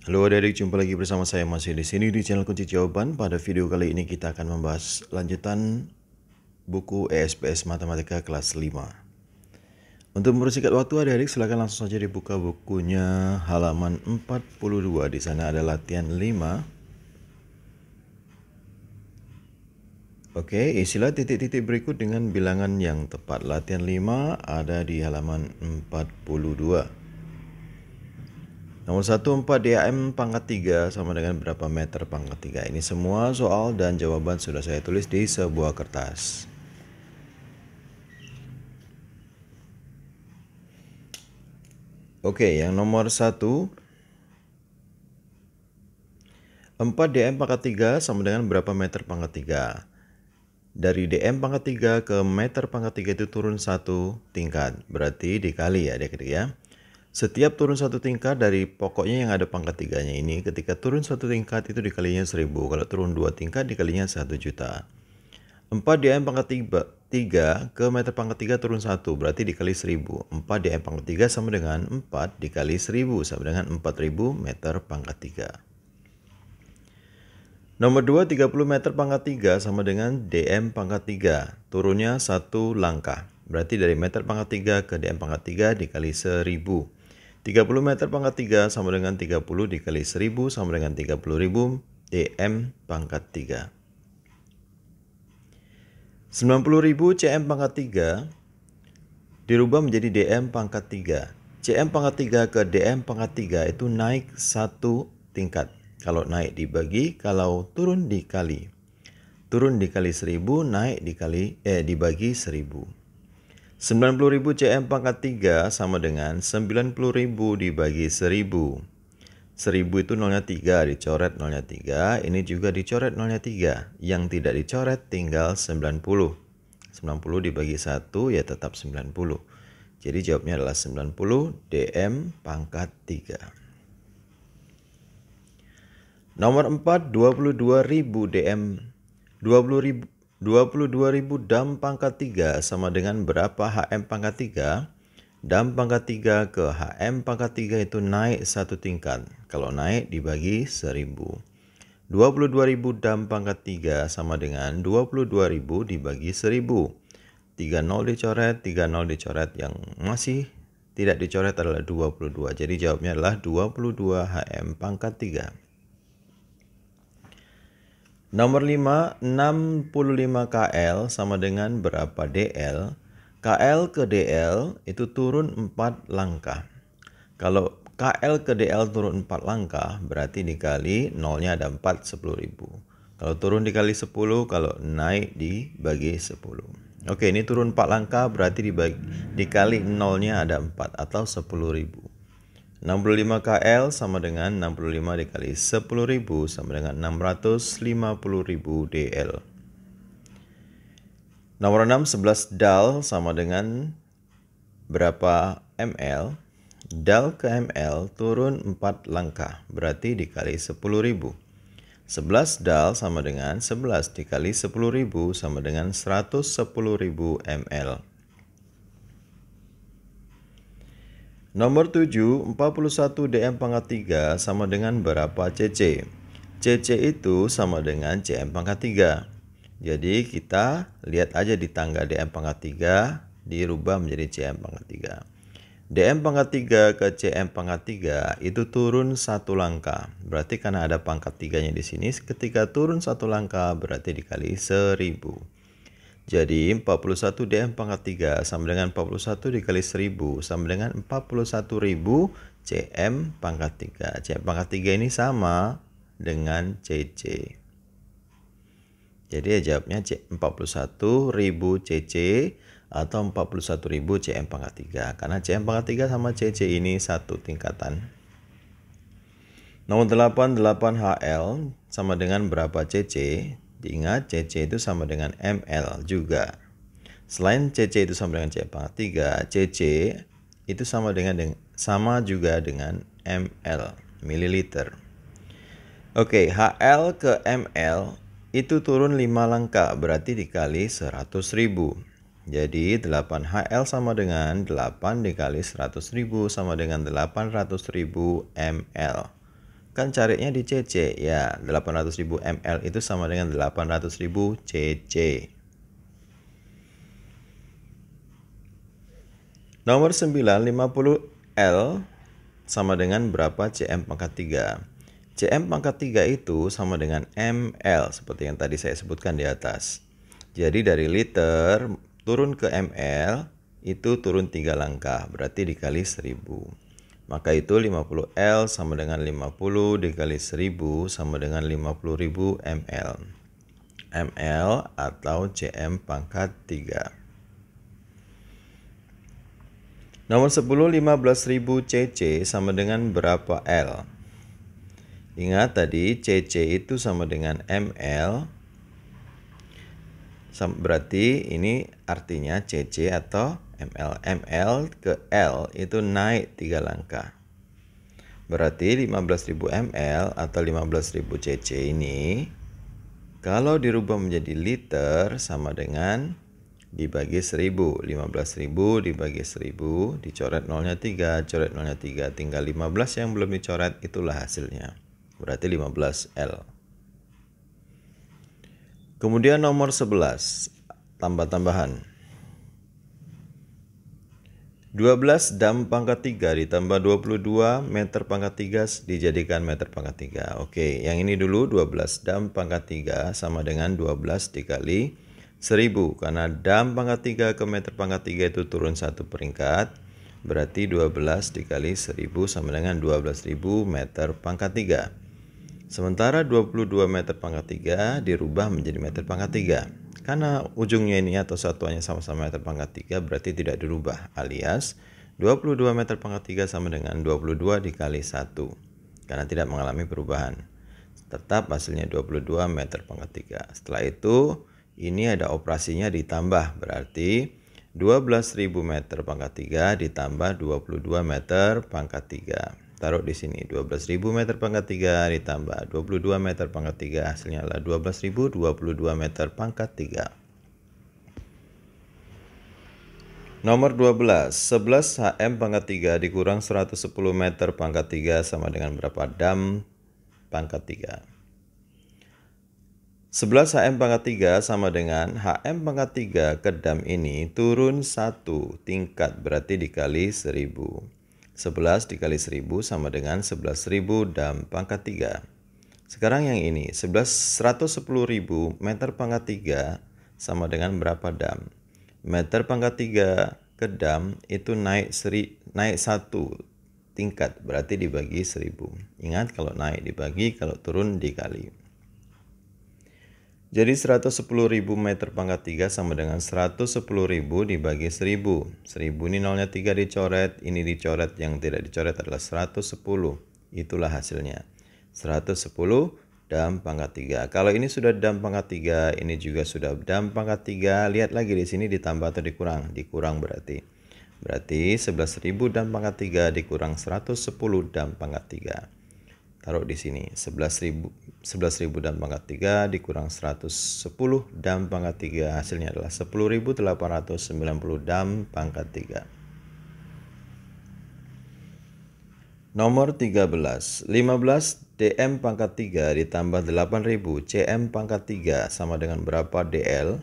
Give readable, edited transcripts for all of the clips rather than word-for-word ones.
Halo adik-adik, jumpa lagi bersama saya masih di sini di channel Kunci Jawaban. Pada video kali ini kita akan membahas lanjutan buku ESPS Matematika kelas 5. Untuk mempersingkat waktu adik-adik, silakan langsung saja dibuka bukunya halaman 42. Di sana ada latihan 5. Oke, isilah titik-titik berikut dengan bilangan yang tepat. Latihan 5 ada di halaman 42. Nomor 1, 4 DAM pangkat 3 sama dengan berapa meter pangkat 3? Ini semua soal dan jawaban sudah saya tulis di sebuah kertas. Oke, yang nomor 1, 4 DM pangkat 3 sama dengan berapa meter pangkat 3? Dari DM pangkat 3 ke meter pangkat 3 itu turun 1 tingkat. Berarti dikali ya adik-adik ya. Setiap turun 1 tingkat dari pokoknya yang ada pangkat 3-nya ini, ketika turun 1 tingkat itu dikalinya 1000. Kalau turun 2 tingkat dikalinya 1 juta. 4 DM pangkat 3 ke meter pangkat 3 turun 1, berarti dikali 1000. 4 DM pangkat 3 sama dengan 4 dikali 1000 sama dengan 4000 meter pangkat 3. Nomor 2, 30 meter pangkat 3 sama dengan DM pangkat 3. Turunnya 1 langkah. Berarti dari meter pangkat 3 ke DM pangkat 3 dikali 1000. 30 meter pangkat 3 sama dengan 30 dikali 1000 sama dengan 30.000 DM pangkat 3. 90.000 CM pangkat 3 dirubah menjadi DM pangkat 3. CM pangkat 3 ke DM pangkat 3 itu naik 1 tingkat. Kalau naik dibagi, kalau turun dikali. Turun dikali 1000, naik dibagi 1000. 90.000 CM pangkat 3 sama dengan 90.000 dibagi 1000. 1000 itu nolnya 3, dicoret nolnya 3. Ini juga dicoret nolnya 3. Yang tidak dicoret tinggal 90. 90 dibagi 1 ya tetap 90. Jadi jawabnya adalah 90 DM pangkat 3. Nomor 4, 22.000 DM 22.000 dam pangkat 3 sama dengan berapa HM pangkat 3? Dam pangkat 3 ke HM pangkat 3 itu naik 1 tingkat. Kalau naik dibagi 1000. 22.000 dam pangkat 3 sama dengan 22.000 dibagi 1000. 3 nol dicoret, 3 nol dicoret, yang masih tidak dicoret adalah 22. Jadi jawabnya adalah 22 HM pangkat 3. Nomor 5, 65 KL sama dengan berapa DL? KL ke DL itu turun 4 langkah. Kalau KL ke DL turun 4 langkah, berarti dikali nolnya ada 4, 10.000. Kalau turun dikali 10, kalau naik dibagi 10. Oke, ini turun 4 langkah, berarti dikali nolnya ada 4 atau 10.000. 65 KL sama dengan 65 dikali 10.000 sama dengan 650.000 DL. Nomor 6, 11 DAL sama dengan berapa ML? DAL ke ML turun 4 langkah, berarti dikali 10.000. 11 DAL sama dengan 11 dikali 10.000 sama dengan 110.000 ml. Nomor 7, 41 DM pangkat 3 sama dengan berapa CC? CC itu sama dengan CM pangkat 3. Jadi kita lihat aja di tangga DM pangkat 3 dirubah menjadi CM pangkat 3. DM pangkat 3 ke CM pangkat 3 itu turun 1 langkah. Berarti karena ada pangkat 3-nya di sini, ketika turun 1 langkah berarti dikali 1000. Jadi 41 DM pangkat 3 sama dengan 41 dikali 1000 sama dengan 41.000 CM pangkat 3. CM pangkat 3 ini sama dengan CC. Jadi ya jawabnya 41.000 CC atau 41.000 CM pangkat 3. Karena CM pangkat 3 sama CC ini satu tingkatan. Nomor 8, 8HL sama dengan berapa CC? Diingat CC itu sama dengan ML juga. Selain CC itu sama dengan CM pangkat 3, CC itu sama juga dengan ML, mililiter. Oke, HL ke ML itu turun 5 langkah, berarti dikali 100.000. Jadi 8HL sama dengan 8 dikali 100.000 sama dengan 800.000 ml. Kan carinya di cc. Ya, 800.000 ml itu sama dengan 800.000 cc. Nomor 9, 50 L sama dengan berapa cm pangkat 3? Cm pangkat 3 itu sama dengan ml, seperti yang tadi saya sebutkan di atas. Jadi dari liter turun ke ml, itu turun 3 langkah, berarti dikali 1000. Maka itu 50 L sama dengan 50 dikali 1000 sama dengan 50.000 ml. ml atau cm pangkat 3. Nomor 10, 15.000 cc sama dengan berapa L? Ingat tadi cc itu sama dengan ml. Berarti ini artinya cc atau ml. ml ke L itu naik 3 langkah. Berarti 15.000 ml atau 15.000 cc ini kalau dirubah menjadi liter sama dengan dibagi 1000. 15.000 dibagi 1000, dicoret nolnya 3, coret nolnya 3, tinggal 15 yang belum dicoret, itulah hasilnya. Berarti 15 L. Kemudian nomor 11, tambah-tambahan. 12 dam pangkat 3 ditambah 22 meter pangkat 3 dijadikan meter pangkat 3. Oke, yang ini dulu 12 dam pangkat 3 sama dengan 12 dikali 1000. Karena dam pangkat 3 ke meter pangkat 3 itu turun satu peringkat. Berarti 12 dikali 1000 sama dengan 12.000 meter pangkat 3. Sementara 22 meter pangkat 3 dirubah menjadi meter pangkat 3. Karena ujungnya ini atau satuannya sama-sama meter pangkat 3 berarti tidak dirubah, alias 22 meter pangkat 3 sama dengan 22 dikali 1. Karena tidak mengalami perubahan. Tetap hasilnya 22 meter pangkat 3. Setelah itu ini ada operasinya ditambah, berarti 12.000 meter pangkat 3 ditambah 22 meter pangkat 3. Taruh di sini 12.000 meter pangkat 3 ditambah 22 meter pangkat 3, hasilnya adalah 12.022 meter pangkat 3. Nomor 12, 11 HM pangkat 3 dikurang 110 meter pangkat 3 sama dengan berapa dam pangkat 3? 11 HM pangkat 3 sama dengan HM pangkat 3 ke dam ini turun 1 tingkat, berarti dikali 1000. 11 dikali 1000 sama dengan 11.000 dam pangkat 3. Sekarang yang ini 110.000 meter pangkat 3 sama dengan berapa dam? Meter pangkat 3 ke dam itu naik 1 tingkat, berarti dibagi 1000. Ingat, kalau naik dibagi, kalau turun dikali. Jadi 110.000 meter pangkat 3 sama dengan 110.000 dibagi 1000. 1000 ini nolnya 3 dicoret, ini dicoret, yang tidak dicoret adalah 110. Itulah hasilnya. 110 dam pangkat 3. Kalau ini sudah dam pangkat 3, ini juga sudah dam pangkat 3. Lihat lagi di sini ditambah atau dikurang? Dikurang berarti. Berarti 11.000 dam pangkat 3 dikurang 110 dam pangkat 3. Taruh di sini 11.000 dam pangkat 3 dikurang 110 dam pangkat 3, hasilnya adalah 10.890 dam pangkat 3. Nomor 13, 15 dm pangkat 3 ditambah 8.000 cm pangkat 3 sama dengan berapa dl?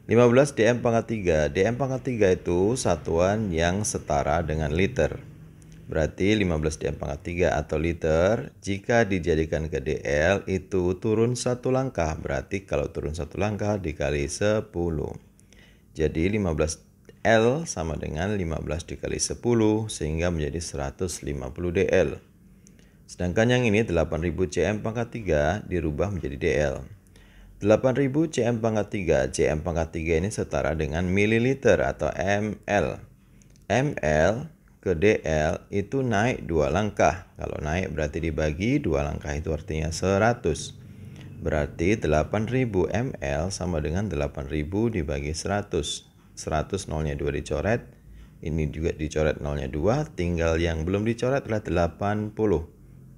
15 dm pangkat 3, dm pangkat 3 itu satuan yang setara dengan liter. Berarti 15 dm pangkat 3 atau liter jika dijadikan ke dl itu turun satu langkah. Berarti kalau turun satu langkah dikali 10. Jadi 15 L sama dengan 15 dikali 10 sehingga menjadi 150 dl. Sedangkan yang ini 8000 cm pangkat 3 dirubah menjadi dl. 8000 cm pangkat 3, cm pangkat 3 ini setara dengan mililiter atau ml. ml ke dl itu naik 2 langkah. Kalau naik berarti dibagi 2 langkah, itu artinya 100. Berarti 8000 ml sama dengan 8000 dibagi 100. 100 nolnya 2 dicoret. Ini juga dicoret nolnya 2. Tinggal yang belum dicoret adalah 80.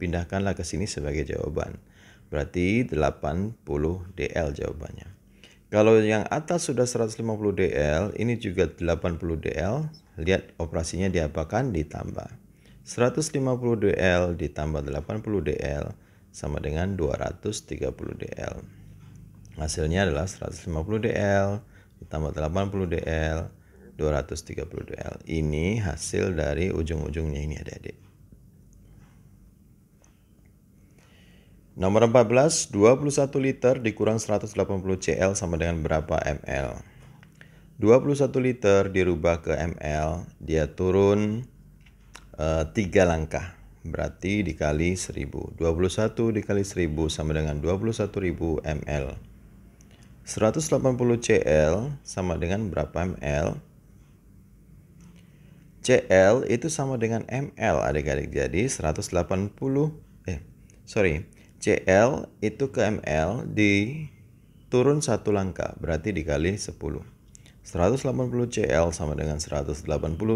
Pindahkanlah ke sini sebagai jawaban. Berarti 80 dl jawabannya. Kalau yang atas sudah 150 dl, ini juga 80 dl. Lihat operasinya diapakan? Ditambah. 150 dl ditambah 80 dl sama dengan 230 dl. Hasilnya adalah 150 dl ditambah 80 dl 230 dl. Ini hasil dari ujung-ujungnya ini adik-adik. Nomor 14, 21 liter dikurang 180 cl sama dengan berapa ml? 21 liter dirubah ke ml, dia turun 3 langkah. Berarti dikali 1000. 21 dikali 1000 sama dengan 21.000 ml. 180 cl sama dengan berapa ml? Cl itu sama dengan ml adik-adik. Jadi Cl itu ke ml diturun 1 langkah, berarti dikali 10. 180 Cl sama dengan 180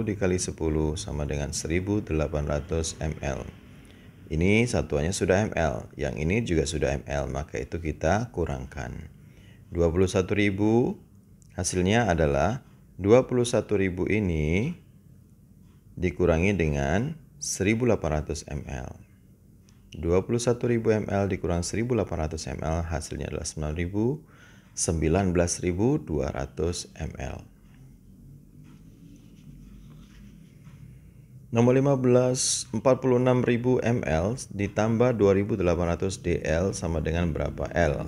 dikali 10 sama dengan 1800 ml. Ini satuannya sudah ml, yang ini juga sudah ml, maka itu kita kurangkan. 21.000 hasilnya adalah 21.000 ini dikurangi dengan 1800 ml. 21.000 ml dikurang 1800 ml hasilnya adalah 19.200 ml. Nomor 15, 46.000 ml ditambah 2.800 dl sama dengan berapa L?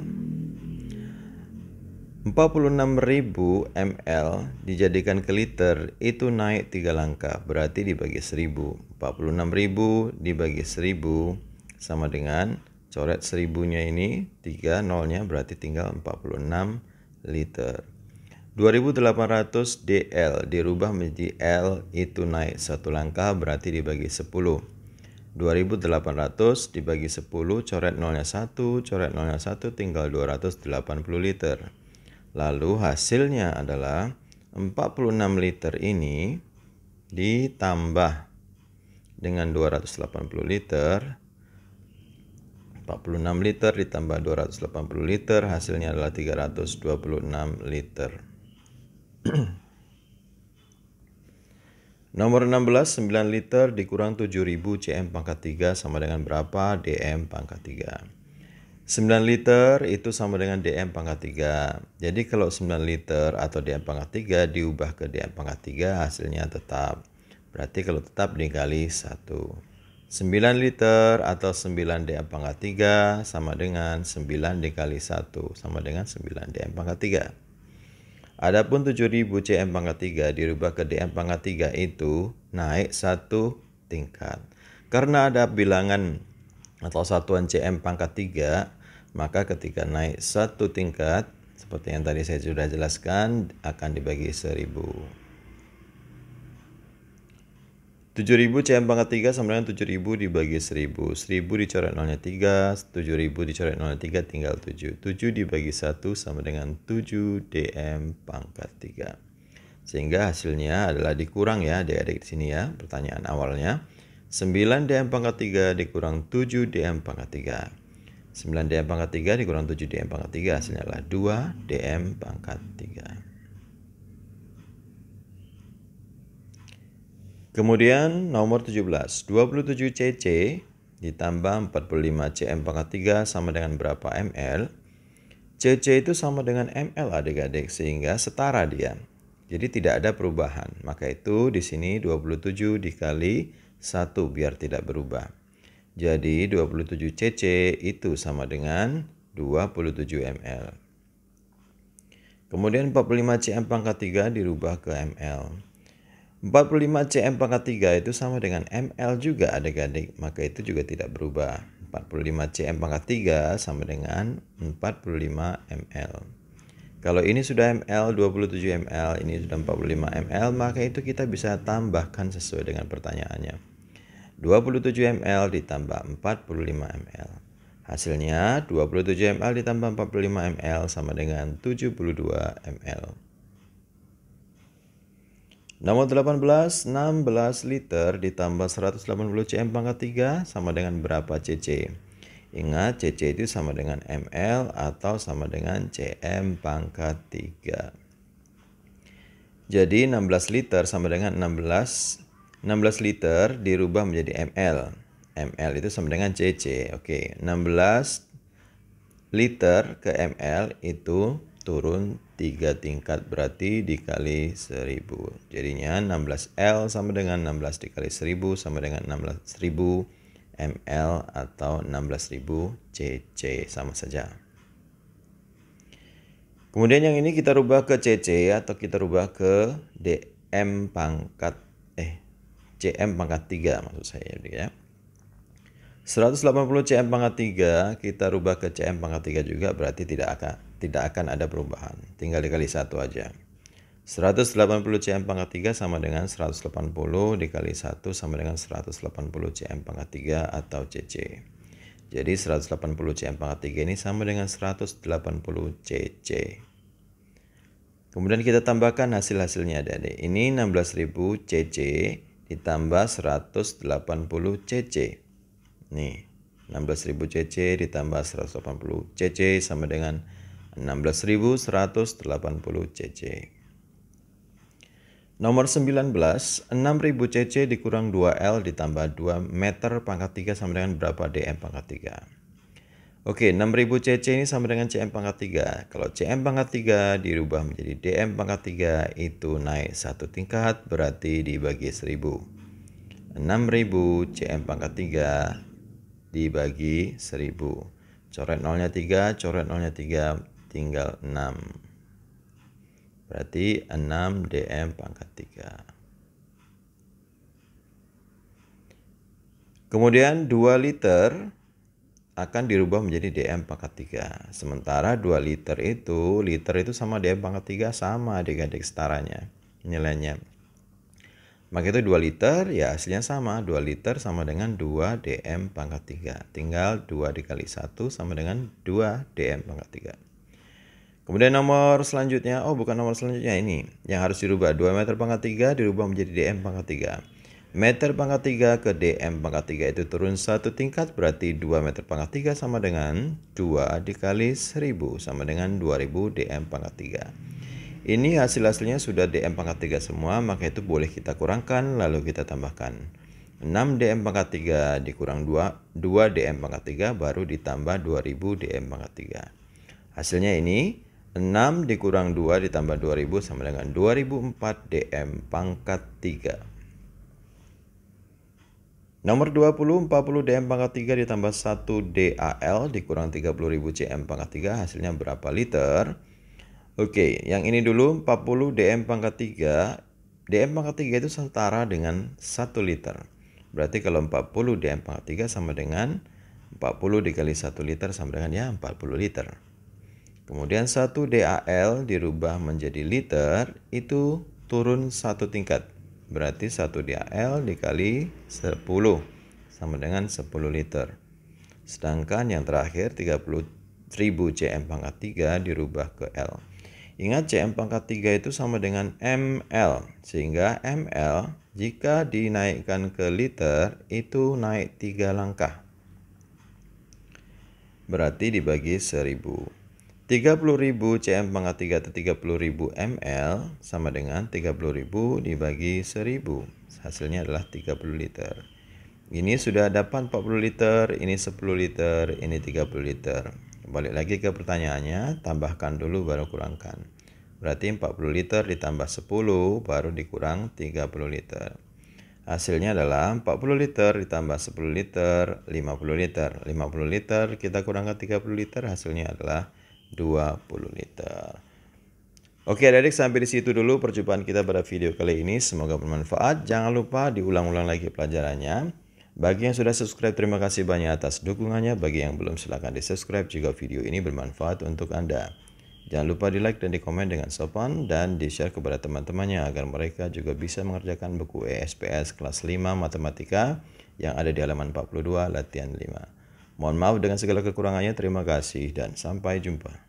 46.000 ml dijadikan ke liter itu naik 3 langkah, berarti dibagi 1000. 46.000 dibagi 1000 sama dengan, coret 1000-nya ini 3 nolnya, berarti tinggal 46 liter. 2.800 dl dirubah menjadi L itu naik 1 langkah, berarti dibagi 10. 2.800 dibagi 10, coret nolnya 1, coret nolnya 1, tinggal 280 liter. Lalu hasilnya adalah 46 liter ini ditambah dengan 280 liter. 46 liter ditambah 280 liter hasilnya adalah 326 liter. Nomor 16, 9 liter dikurang 7000 cm pangkat 3 sama dengan berapa dm pangkat 3? 9 liter itu sama dengan dm pangkat 3. Jadi kalau 9 liter atau dm pangkat 3 diubah ke dm pangkat 3 hasilnya tetap. Berarti kalau tetap dikali 1. 9 liter atau 9 dm pangkat 3 sama dengan 9 dikali 1 sama dengan 9 dm pangkat 3. Adapun 7000 cm pangkat 3 dirubah ke dm pangkat 3 itu naik 1 tingkat. Karena ada bilangan atau satuan cm pangkat 3, maka ketika naik 1 tingkat seperti yang tadi saya sudah jelaskan akan dibagi 1000. 7000 cm pangkat 3 sama dengan 7000 dibagi 1000. 1000 dicoret nolnya 3, 7000 dicoret nolnya 3 tinggal 7. 7 dibagi 1 sama dengan 7 dm pangkat 3. Sehingga hasilnya adalah dikurang ya adik-adik di sini ya, pertanyaan awalnya. 9 dm pangkat 3 dikurang 7 dm pangkat 3. 9 dm pangkat 3 dikurang 7 dm pangkat 3 hasilnya adalah 2 dm pangkat 3. Kemudian nomor 17, 27 cc ditambah 45 cm pangkat 3 sama dengan berapa ml? Cc itu sama dengan ml adik-adik sehingga setara dia. Jadi tidak ada perubahan. Maka itu di sini 27 dikali 1 biar tidak berubah. Jadi 27 cc itu sama dengan 27 ml. Kemudian 45 cm pangkat 3 dirubah ke ml. 45 cm pangkat 3 itu sama dengan ml juga adik-adik, maka itu juga tidak berubah. 45 cm pangkat 3 sama dengan 45 ml. Kalau ini sudah ml, 27 ml, ini sudah 45 ml, maka itu kita bisa tambahkan sesuai dengan pertanyaannya. 27 ml ditambah 45 ml. Hasilnya 27 ml ditambah 45 ml sama dengan 72 ml. Nomor 18, 16 liter ditambah 180 cm pangkat 3 sama dengan berapa cc? Ingat cc itu sama dengan ml atau sama dengan cm pangkat 3. Jadi 16 liter sama dengan 16 16 liter dirubah menjadi ml. ml itu sama dengan cc. Oke, 16 liter ke ml itu turun 3 tingkat, berarti dikali 1000. Jadinya 16L sama dengan 16 dikali 1000 sama dengan 16.000 ml atau 16.000 cc, sama saja. Kemudian yang ini kita rubah ke cc atau kita rubah ke cm pangkat 3 maksud saya ya. 180 cm pangkat 3 kita rubah ke cm pangkat 3 juga, berarti tidak akan ada perubahan. Tinggal dikali 1 aja. 180 cm pangkat 3 sama dengan 180 dikali 1 sama dengan 180 cm pangkat 3 atau cc. Jadi 180 cm pangkat 3 ini sama dengan 180 cc. Kemudian kita tambahkan hasil-hasilnya adik-adik. Ini 16.000 cc ditambah 180 cc. Nih, 16.000 cc ditambah 180 cc sama dengan 16.180 cc. Nomor 19, 6.000 cc dikurang 2L ditambah 2 meter pangkat 3 sama dengan berapa dm pangkat 3. Oke, 6.000 cc ini sama dengan cm pangkat 3. Kalau cm pangkat 3 dirubah menjadi dm pangkat 3 itu naik 1 tingkat, berarti dibagi 1000. 6.000 cm pangkat 3 dibagi 1000. Coret nolnya 3, coret nolnya 3, tinggal 6. Berarti 6 dm pangkat 3. Kemudian 2 liter akan dirubah menjadi dm pangkat 3. Sementara 2 liter itu sama dm pangkat 3, sama adik-adik setaranya nilainya. Maka itu 2 liter ya hasilnya sama. 2 liter sama dengan 2 dm pangkat 3. Tinggal 2 dikali 1 sama dengan 2 dm pangkat 3. Kemudian nomor selanjutnya, bukan nomor selanjutnya ini. Yang harus dirubah 2 meter pangkat 3 dirubah menjadi dm pangkat 3. Meter pangkat 3 ke dm pangkat 3 itu turun 1 tingkat, berarti 2 meter pangkat 3 sama dengan 2 dikali 1000 sama dengan 2000 dm pangkat 3. Ini hasil-hasilnya sudah dm pangkat 3 semua, maka itu boleh kita kurangkan lalu kita tambahkan. 6 dm pangkat 3 dikurang 2 dm pangkat 3 baru ditambah 2000 dm pangkat 3. Hasilnya ini 6 dikurang 2 ditambah 2000 sama dengan 2004 dm pangkat 3. Nomor 20, 40 dm pangkat 3 ditambah 1 DAL dikurang 30.000 cm pangkat 3, hasilnya berapa liter? Oke, yang ini dulu 40 dm pangkat 3. dm pangkat 3 itu setara dengan 1 liter. Berarti kalau 40 dm pangkat 3 sama dengan 40 dikali 1 liter sama dengan ya 40 liter. Kemudian 1 DAL dirubah menjadi liter, itu turun 1 tingkat. Berarti 1 DAL dikali 10 sama dengan 10 liter. Sedangkan yang terakhir 30.000 cm pangkat 3 dirubah ke L. Ingat cm pangkat 3 itu sama dengan ml, sehingga ml jika dinaikkan ke liter itu naik 3 langkah. Berarti dibagi 1000. 30.000 cm pangkat 3 atau 30.000 ml sama dengan 30.000 dibagi 1000. Hasilnya adalah 30 liter. Ini sudah dapat 40 liter, ini 10 liter, ini 30 liter. Balik lagi ke pertanyaannya, tambahkan dulu baru kurangkan. Berarti 40 liter ditambah 10 baru dikurang 30 liter. Hasilnya adalah 40 liter ditambah 10 liter, 50 liter. 50 liter kita kurangkan 30 liter, hasilnya adalah 20 liter. Oke adik-adik, sampai di situ dulu perjumpaan kita pada video kali ini. Semoga bermanfaat. Jangan lupa diulang-ulang lagi pelajarannya. Bagi yang sudah subscribe, terima kasih banyak atas dukungannya. Bagi yang belum, silahkan di subscribe jika video ini bermanfaat untuk Anda. Jangan lupa di like dan di komen dengan sopan dan di share kepada teman-temannya agar mereka juga bisa mengerjakan buku ESPS kelas 5 Matematika yang ada di halaman 42 latihan 5. Mohon maaf dengan segala kekurangannya. Terima kasih dan sampai jumpa.